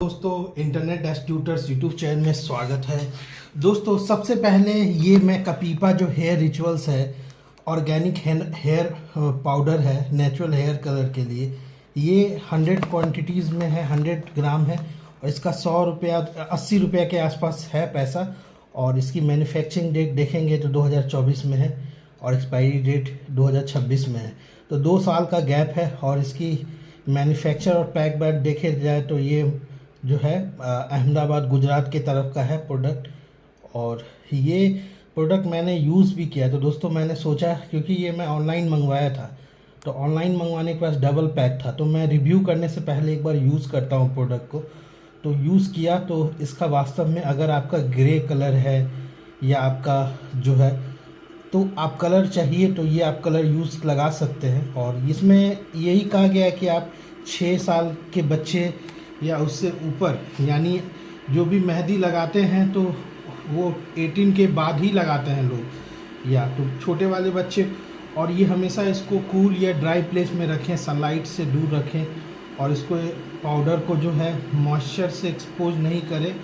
दोस्तों internet dash tutors YouTube channel में स्वागत है। दोस्तों सबसे पहले ये मैं कपीपा जो हेयर रिचुअल्स है ऑर्गेनिक हेयर पाउडर है नेचुरल हेयर कलर के लिए, ये 100 क्वांटिटीज़ में है, 100 ग्राम है और इसका 100 रुपया 80 रुपये के आसपास है पैसा। और इसकी मैन्युफैक्चरिंग डेट देखेंगे तो 2024 में है और एक्सपायरी डेट 2026 में है, तो 2 साल का गैप है। और इसकी मैन्युफैक्चर और पैक बैक देखे जाए तो ये जो है अहमदाबाद गुजरात के तरफ का है प्रोडक्ट। और ये प्रोडक्ट मैंने यूज़ भी किया, तो दोस्तों मैंने सोचा क्योंकि ये मैं ऑनलाइन मंगवाया था, तो ऑनलाइन मंगवाने के पास डबल पैक था, तो मैं रिव्यू करने से पहले एक बार यूज़ करता हूँ प्रोडक्ट को। तो यूज़ किया तो इसका वास्तव में अगर आपका ग्रे कलर है या आपका जो है तो आप कलर चाहिए तो ये आप कलर यूज़ लगा सकते हैं। और इसमें यही कहा गया है कि आप 6 साल के बच्चे या उससे ऊपर यानी जो भी मेहंदी लगाते हैं तो वो 18 के बाद ही लगाते हैं लोग, या तो छोटे वाले बच्चे। और ये हमेशा इसको कूल या ड्राई प्लेस में रखें, सनलाइट से दूर रखें और इसको पाउडर को जो है मॉइस्चर से एक्सपोज नहीं करें।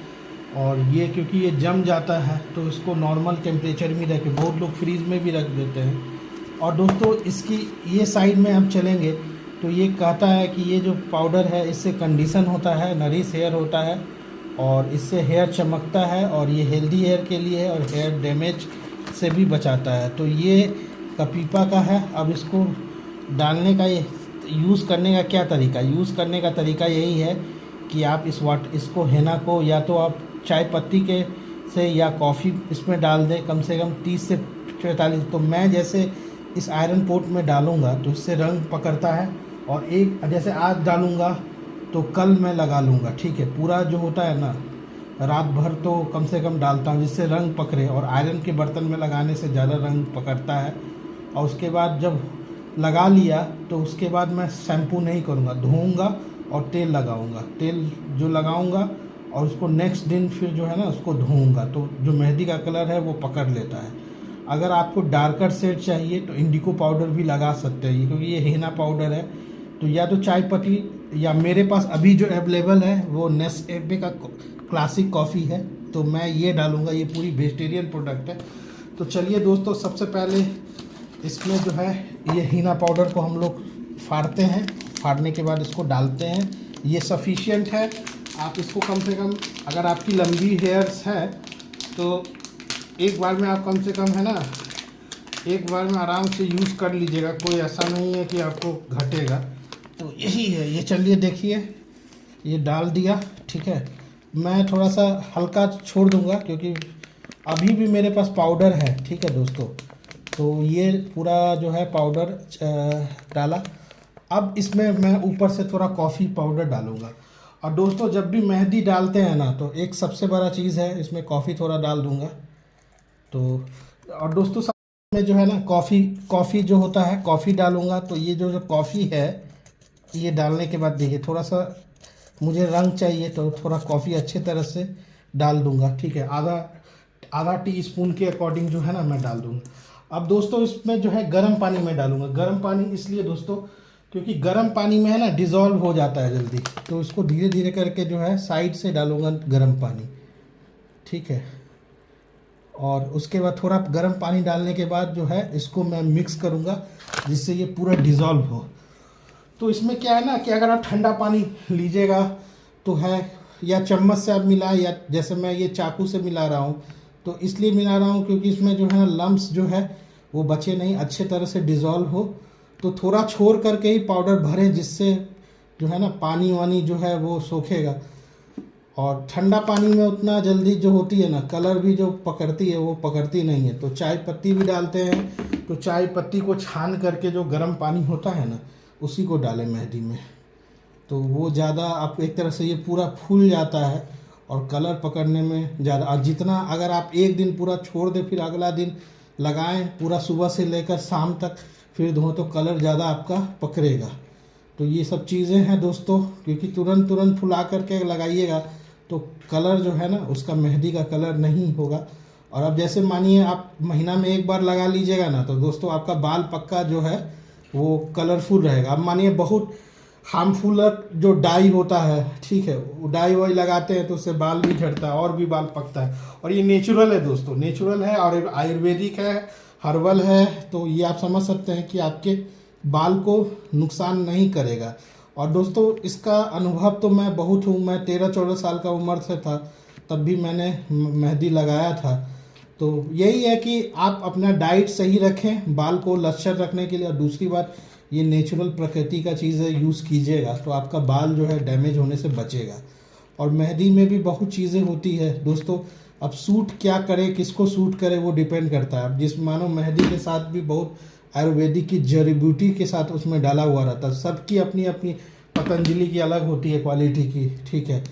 और ये क्योंकि ये जम जाता है तो इसको नॉर्मल टेम्परेचर में रखें, बहुत लोग फ्रीज में भी रख देते हैं। और दोस्तों इसकी ये साइड में हम चलेंगे तो ये कहता है कि ये जो पाउडर है इससे कंडीशन होता है, नरिश हेयर होता है और इससे हेयर चमकता है और ये हेल्दी हेयर के लिए है और हेयर डैमेज से भी बचाता है। तो ये कपीपा का है। अब इसको डालने का ये यूज़ करने का क्या तरीका, यूज़ करने का तरीका यही है कि आप इसको हेना को या तो आप चाय पत्ती के से या कॉफ़ी इसमें डाल दें कम से कम 30 से 45। तो मैं जैसे इस आयरन पोट में डालूँगा तो इससे रंग पकड़ता है, और एक जैसे आज डालूँगा तो कल मैं लगा लूँगा, ठीक है। पूरा जो होता है ना रात भर तो कम से कम डालता हूँ जिससे रंग पकड़े, और आयरन के बर्तन में लगाने से ज़्यादा रंग पकड़ता है। और उसके बाद जब लगा लिया तो उसके बाद मैं शैम्पू नहीं करूँगा, धोऊँगा और तेल लगाऊँगा, तेल जो लगाऊँगा और उसको नेक्स्ट दिन फिर जो है ना उसको धोऊँगा, तो जो मेहंदी का कलर है वो पकड़ लेता है। अगर आपको डार्कर शेड चाहिए तो इंडिगो पाउडर भी लगा सकते हैं, क्योंकि ये हेना पाउडर है। तो या तो चाय पत्ती या मेरे पास अभी जो अवेलेबल है वो नेस्कैफे का क्लासिक कॉफ़ी है, तो मैं ये डालूँगा। ये पूरी वेजिटेरियन प्रोडक्ट है। तो चलिए दोस्तों सबसे पहले इसमें जो है ये हेना पाउडर को हम लोग फाड़ते हैं, फाड़ने के बाद इसको डालते हैं। ये सफिशिएंट है। आप इसको कम से कम अगर आपकी लंबी हेयर्स है तो एक बार में आप कम से कम है ना एक बार में आराम से यूज़ कर लीजिएगा, कोई ऐसा नहीं है कि आपको घटेगा। तो यही है ये। चलिए देखिए ये डाल दिया, ठीक है। मैं थोड़ा सा हल्का छोड़ दूंगा क्योंकि अभी भी मेरे पास पाउडर है, ठीक है दोस्तों। तो ये पूरा जो है पाउडर डाला। अब इसमें मैं ऊपर से थोड़ा कॉफ़ी पाउडर डालूंगा। और दोस्तों जब भी मेहंदी डालते हैं ना तो एक सबसे बड़ा चीज़ है, इसमें कॉफ़ी थोड़ा डाल दूंगा। तो और दोस्तों में जो है ना कॉफ़ी जो होता है कॉफ़ी डालूंगा। तो ये जो कॉफ़ी है ये डालने के बाद देखिए थोड़ा सा मुझे रंग चाहिए तो थोड़ा कॉफ़ी अच्छे तरह से डाल दूंगा, ठीक है। आधा टीस्पून के अकॉर्डिंग जो है ना मैं डाल दूंगा। अब दोस्तों इसमें जो है गर्म पानी में डालूंगा। गर्म पानी इसलिए दोस्तों क्योंकि गर्म पानी में है ना डिज़ोल्व हो जाता है जल्दी, तो इसको धीरे धीरे करके जो है साइड से डालूंगा गर्म पानी, ठीक है। और उसके बाद थोड़ा गर्म पानी डालने के बाद जो है इसको मैं मिक्स करूँगा जिससे ये पूरा डिज़ोल्व हो। तो इसमें क्या है ना कि अगर आप ठंडा पानी लीजिएगा तो है, या चम्मच से आप मिलाएं, या जैसे मैं ये चाकू से मिला रहा हूँ तो इसलिए मिला रहा हूँ क्योंकि इसमें जो है ना लम्ब्स जो है वो बचे नहीं, अच्छे तरह से डिज़ोल्व हो। तो थोड़ा छोड़ करके ही पाउडर भरें जिससे जो है ना पानी वानी जो है वो सोखेगा। और ठंडा पानी में उतना जल्दी जो होती है ना कलर भी जो पकड़ती है वो पकड़ती नहीं है। तो चाय पत्ती भी डालते हैं, तो चाय पत्ती को छान करके जो गर्म पानी होता है ना उसी को डालें मेहंदी में, तो वो ज़्यादा आप एक तरह से ये पूरा फूल जाता है और कलर पकड़ने में ज़्यादा। और जितना अगर आप एक दिन पूरा छोड़ दें फिर अगला दिन लगाएं, पूरा सुबह से लेकर शाम तक फिर धो, तो कलर ज़्यादा आपका पकड़ेगा। तो ये सब चीज़ें हैं दोस्तों, क्योंकि तुरंत फुला करके लगाइएगा तो कलर जो है ना उसका मेहंदी का कलर नहीं होगा। और अब जैसे मानिए आप महीना में एक बार लगा लीजिएगा ना तो दोस्तों आपका बाल पक्का जो है वो कलरफुल रहेगा। अब मानिए बहुत हार्मफुल जो डाई होता है, ठीक है, वो डाई वाई लगाते हैं तो उससे बाल भी झड़ता है और भी बाल पकता है। और ये नेचुरल है दोस्तों, नेचुरल है और आयुर्वेदिक है, हर्बल है, तो ये आप समझ सकते हैं कि आपके बाल को नुकसान नहीं करेगा। और दोस्तों इसका अनुभव तो मैं बहुत हूँ, मैं 13-14 साल का उम्र से था तब भी मैंने मेहंदी लगाया था। तो यही है कि आप अपना डाइट सही रखें बाल को लचर रखने के लिए, और दूसरी बात ये नेचुरल प्रकृति का चीज़ है, यूज़ कीजिएगा तो आपका बाल जो है डैमेज होने से बचेगा। और मेहंदी में भी बहुत चीज़ें होती है दोस्तों, अब सूट क्या करे, किसको सूट करे वो डिपेंड करता है। अब जिस मानो मेहंदी के साथ भी बहुत आयुर्वेदिक की जड़ी बूटी के साथ उसमें डाला हुआ रहता है, सबकी अपनी अपनी, पतंजलि की अलग होती है क्वालिटी की, ठीक है,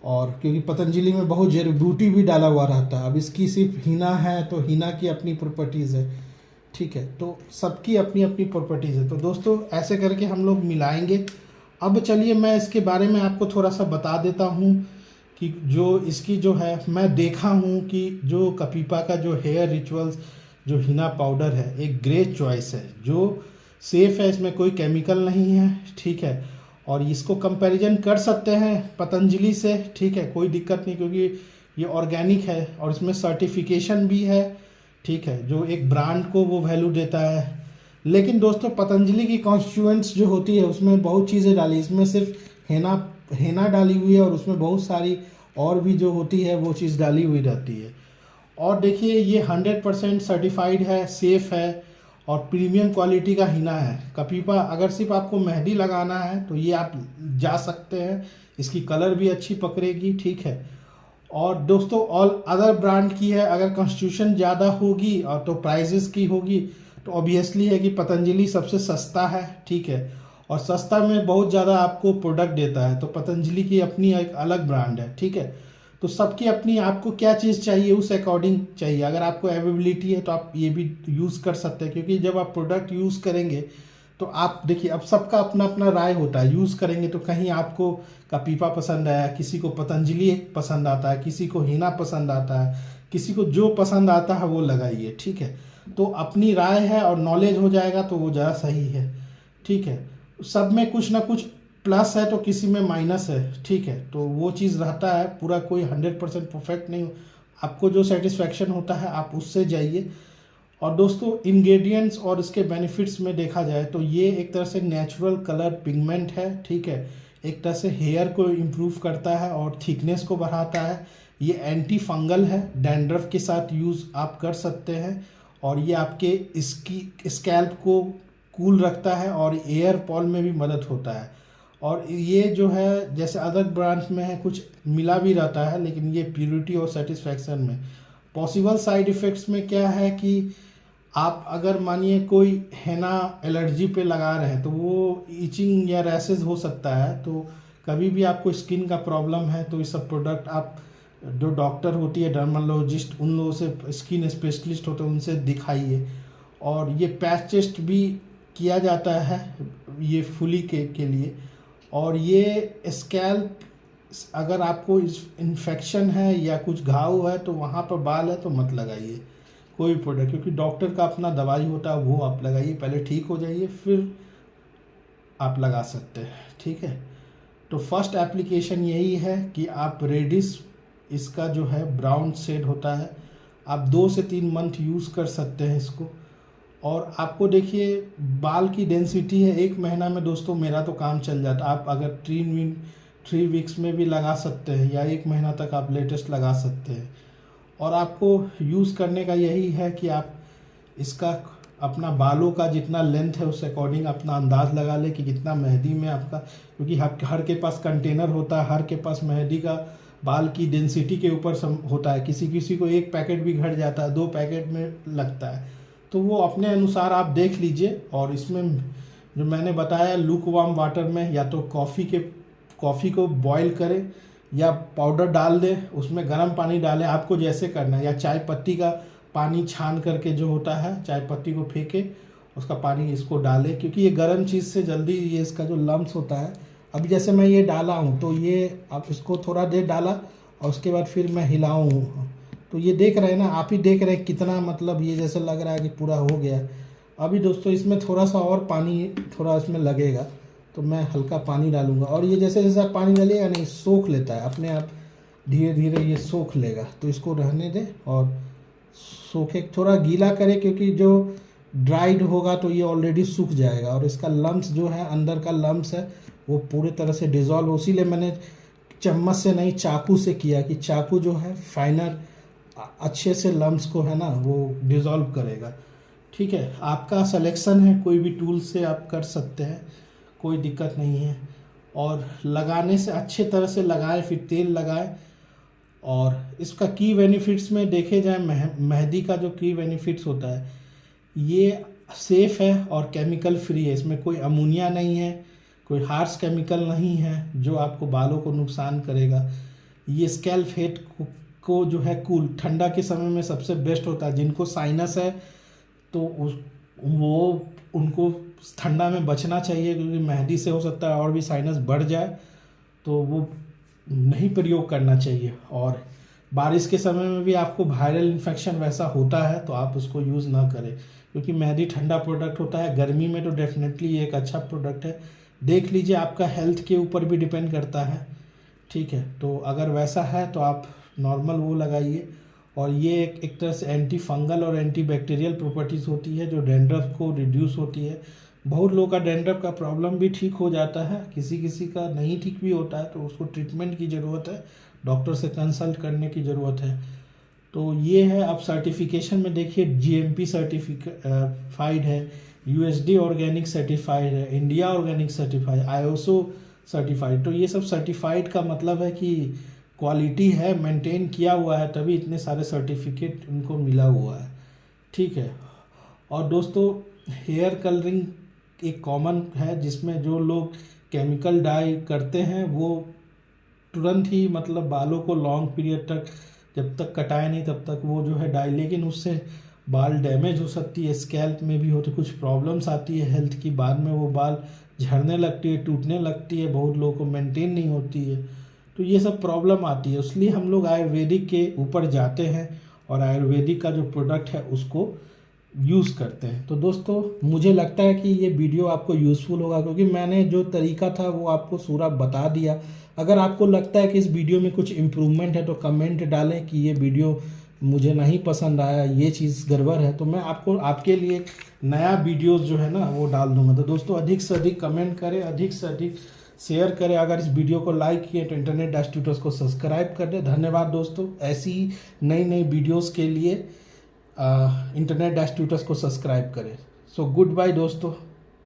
और क्योंकि पतंजलि में बहुत जड़ी बूटी भी डाला हुआ रहता है। अब इसकी सिर्फ हीना है तो हीना की अपनी प्रॉपर्टीज़ है, ठीक है, तो सबकी अपनी अपनी प्रॉपर्टीज़ है। तो दोस्तों ऐसे करके हम लोग मिलाएंगे। अब चलिए मैं इसके बारे में आपको थोड़ा सा बता देता हूँ कि जो इसकी जो है, मैं देखा हूँ कि जो कपीपा का जो हेयर रिचुअल्स जो हीना पाउडर है एक ग्रेट चॉइस है, जो सेफ़ है, इसमें कोई केमिकल नहीं है, ठीक है, और इसको कंपैरिजन कर सकते हैं पतंजलि से, ठीक है, कोई दिक्कत नहीं, क्योंकि ये ऑर्गेनिक है और इसमें सर्टिफिकेशन भी है, ठीक है, जो एक ब्रांड को वो वैल्यू देता है। लेकिन दोस्तों पतंजलि की कॉन्स्टिट्यूएंट्स जो होती है उसमें बहुत चीज़ें डाली, इसमें सिर्फ हेना डाली हुई है और उसमें बहुत सारी और भी जो होती है वो चीज़ डाली हुई रहती है। और देखिए ये 100% सर्टिफाइड है, सेफ़ है और प्रीमियम क्वालिटी का हीना है कपीपा। अगर सिर्फ आपको मेहंदी लगाना है तो ये आप जा सकते हैं, इसकी कलर भी अच्छी पकड़ेगी, ठीक है। और दोस्तों ऑल अदर ब्रांड की है, अगर कॉन्स्टिट्यूशन ज़्यादा होगी और तो प्राइजेस की होगी तो ऑब्वियसली है कि पतंजलि सबसे सस्ता है, ठीक है, और सस्ता में बहुत ज़्यादा आपको प्रोडक्ट देता है, तो पतंजलि की अपनी एक अलग ब्रांड है, ठीक है। तो सबकी अपनी, आपको क्या चीज़ चाहिए उस अकॉर्डिंग चाहिए। अगर आपको अवेलेबिलिटी है तो आप ये भी यूज़ कर सकते हैं, क्योंकि जब आप प्रोडक्ट यूज़ करेंगे तो आप देखिए, अब सबका अपना अपना राय होता है, यूज़ करेंगे तो कहीं आपको कपीपा पसंद आया, किसी को पतंजलि पसंद आता है, किसी को हीना पसंद आता है, किसी को जो पसंद आता है वो लगाइए, ठीक है। तो अपनी राय है और नॉलेज हो जाएगा तो वो ज़्यादा सही है, ठीक है। सब में कुछ ना कुछ प्लस है तो किसी में माइनस है, ठीक है, तो वो चीज़ रहता है, पूरा कोई 100% परफेक्ट नहीं। आपको जो सेटिस्फैक्शन होता है आप उससे जाइए। और दोस्तों इंग्रेडिएंट्स और इसके बेनिफिट्स में देखा जाए तो ये एक तरह से नेचुरल कलर पिगमेंट है, ठीक है, एक तरह से हेयर को इम्प्रूव करता है और थिकनेस को बढ़ाता है। ये एंटी फंगल है, डैंड्रफ के साथ यूज़ आप कर सकते हैं, और ये आपके इसकी स्कैल्प को कूल रखता है और एयर पॉल में भी मदद होता है। और ये जो है जैसे अदर ब्रांड्स में है कुछ मिला भी रहता है, लेकिन ये प्योरिटी और सेटिस्फैक्शन में। पॉसिबल साइड इफ़ेक्ट्स में क्या है कि आप अगर मानिए कोई हेना एलर्जी पे लगा रहे हैं तो वो इचिंग या रैसेस हो सकता है, तो कभी भी आपको स्किन का प्रॉब्लम है तो ये सब प्रोडक्ट आप जो डॉक्टर होती है डर्मालॉजिस्ट, उन लोगों से, स्किन स्पेशलिस्ट होते हैं उनसे दिखाइए। और ये पैच टेस्ट भी किया जाता है ये फुली के लिए। और ये स्कैल्प, अगर आपको इन्फेक्शन है या कुछ घाव है तो वहाँ पर बाल है तो मत लगाइए कोई भी प्रोडक्ट, क्योंकि डॉक्टर का अपना दवाई होता है वो आप लगाइए, पहले ठीक हो जाइए फिर आप लगा सकते हैं, ठीक है। तो फर्स्ट एप्लीकेशन यही है कि आप रेडिश, इसका जो है ब्राउन शेड होता है, आप 2 से 3 मंथ यूज़ कर सकते हैं इसको। और आपको देखिए बाल की डेंसिटी है, 1 महीना में दोस्तों मेरा तो काम चल जाता। आप अगर 3 वीक्स में भी लगा सकते हैं या 1 महीना तक आप लेटेस्ट लगा सकते हैं। और आपको यूज़ करने का यही है कि आप इसका अपना बालों का जितना लेंथ है उस अकॉर्डिंग अपना अंदाज़ लगा ले कि कितना मेहंदी में आपका, क्योंकि हर के पास कंटेनर होता है, हर के पास मेहंदी का बाल की डेंसिटी के ऊपर होता है। किसी किसी को 1 पैकेट भी घट जाता है, 2 पैकेट में लगता है, तो वो अपने अनुसार आप देख लीजिए। और इसमें जो मैंने बताया लूक वार्म वाटर में या तो कॉफ़ी को बॉईल करें या पाउडर डाल दें, उसमें गर्म पानी डालें, आपको जैसे करना है, या चाय पत्ती का पानी छान करके जो होता है, चाय पत्ती को फेंके उसका पानी इसको डालें, क्योंकि ये गर्म चीज़ से जल्दी ये इसका जो लम्स होता है। अभी जैसे मैं ये डाला हूँ तो ये आप इसको थोड़ा देर डाला और उसके बाद फिर मैं हिलाऊँ, तो ये देख रहे हैं ना, आप ही देख रहे हैं कितना, मतलब ये जैसे लग रहा है कि पूरा हो गया। अभी दोस्तों इसमें थोड़ा सा और पानी थोड़ा इसमें लगेगा, तो मैं हल्का पानी डालूँगा, और ये जैसे जैसे आप पानी डालिएगा नहीं सोख लेता है अपने आप, धीरे धीरे ये सोख लेगा। तो इसको रहने दें और सोखे, थोड़ा गीला करें क्योंकि जो ड्राइड होगा तो ये ऑलरेडी सूख जाएगा, और इसका लम्स जो है, अंदर का लम्स है वो पूरी तरह से डिज़ोल्व। इसीलिए मैंने चम्मच से नहीं चाकू से किया कि चाकू जो है फाइनर अच्छे से लम्स को है ना वो डिज़ोल्व करेगा। ठीक है, आपका सिलेक्शन है, कोई भी टूल से आप कर सकते हैं, कोई दिक्कत नहीं है। और लगाने से अच्छे तरह से लगाएं, फिर तेल लगाएं। और इसका की बेनिफिट्स में देखे जाए, मेहंदी का जो की बेनिफिट्स होता है, ये सेफ़ है और केमिकल फ्री है। इसमें कोई अमोनिया नहीं है, कोई हार्श केमिकल नहीं है जो आपको बालों को नुकसान करेगा। ये स्कैल्प हेड को जो है कूल, ठंडा के समय में सबसे बेस्ट होता है। जिनको साइनस है तो उनको ठंडा में बचना चाहिए, क्योंकि मेहंदी से हो सकता है और भी साइनस बढ़ जाए, तो वो नहीं प्रयोग करना चाहिए। और बारिश के समय में भी आपको वायरल इन्फेक्शन वैसा होता है तो आप उसको यूज़ ना करें, क्योंकि मेहंदी ठंडा प्रोडक्ट होता है। गर्मी में तो डेफिनेटली ये एक अच्छा प्रोडक्ट है। देख लीजिए, आपका हेल्थ के ऊपर भी डिपेंड करता है। ठीक है, तो अगर वैसा है तो आप नॉर्मल वो लगाइए। और ये एक तरह से एंटी फंगल और एंटी बैक्टीरियल प्रॉपर्टीज़ होती है जो डैंड्रफ को रिड्यूस होती है। बहुत लोगों का डैंड्रफ का प्रॉब्लम भी ठीक हो जाता है, किसी किसी का नहीं ठीक भी होता है, तो उसको ट्रीटमेंट की ज़रूरत है, डॉक्टर से कंसल्ट करने की ज़रूरत है। तो ये है। आप सर्टिफिकेशन में देखिए, जीएमपी सर्टिफाइड है, यूएसडी ऑर्गेनिक सर्टिफाइड है, India organic certified, ISO certified. तो ये सब सर्टिफाइड का मतलब है कि क्वालिटी है, मेंटेन किया हुआ है, तभी इतने सारे सर्टिफिकेट इनको मिला हुआ है। ठीक है। और दोस्तों, हेयर कलरिंग एक कॉमन है, जिसमें जो लोग केमिकल डाई करते हैं वो तुरंत ही मतलब बालों को लॉन्ग पीरियड तक, जब तक कटाए नहीं तब तक वो जो है डाई, लेकिन उससे बाल डैमेज हो सकती है, स्कैल्प में भी होती, कुछ प्रॉब्लम्स आती है हेल्थ की। बाद में वो बाल झड़ने लगती है, टूटने लगती है, बहुत लोगों को मेंटेन नहीं होती है, तो ये सब प्रॉब्लम आती है। इसलिए हम लोग आयुर्वेदिक के ऊपर जाते हैं और आयुर्वेदिक का जो प्रोडक्ट है उसको यूज़ करते हैं। तो दोस्तों, मुझे लगता है कि ये वीडियो आपको यूज़फुल होगा, क्योंकि मैंने जो तरीका था वो आपको पूरा बता दिया। अगर आपको लगता है कि इस वीडियो में कुछ इम्प्रूवमेंट है तो कमेंट डालें कि ये वीडियो मुझे नहीं पसंद आया, ये चीज़ गड़बड़ है, तो मैं आपको आपके लिए नया वीडियोस जो है ना वो डाल दूंगा। तो दोस्तों, अधिक से अधिक कमेंट करें, अधिक से अधिक शेयर करें। अगर इस वीडियो को लाइक किए तो इंटरनेट डैश ट्यूटर्स को सब्सक्राइब कर दें। धन्यवाद दोस्तों। ऐसी नई नई वीडियोस के लिए इंटरनेट डैश ट्यूटर्स को सब्सक्राइब करें। सो गुड बाय दोस्तों।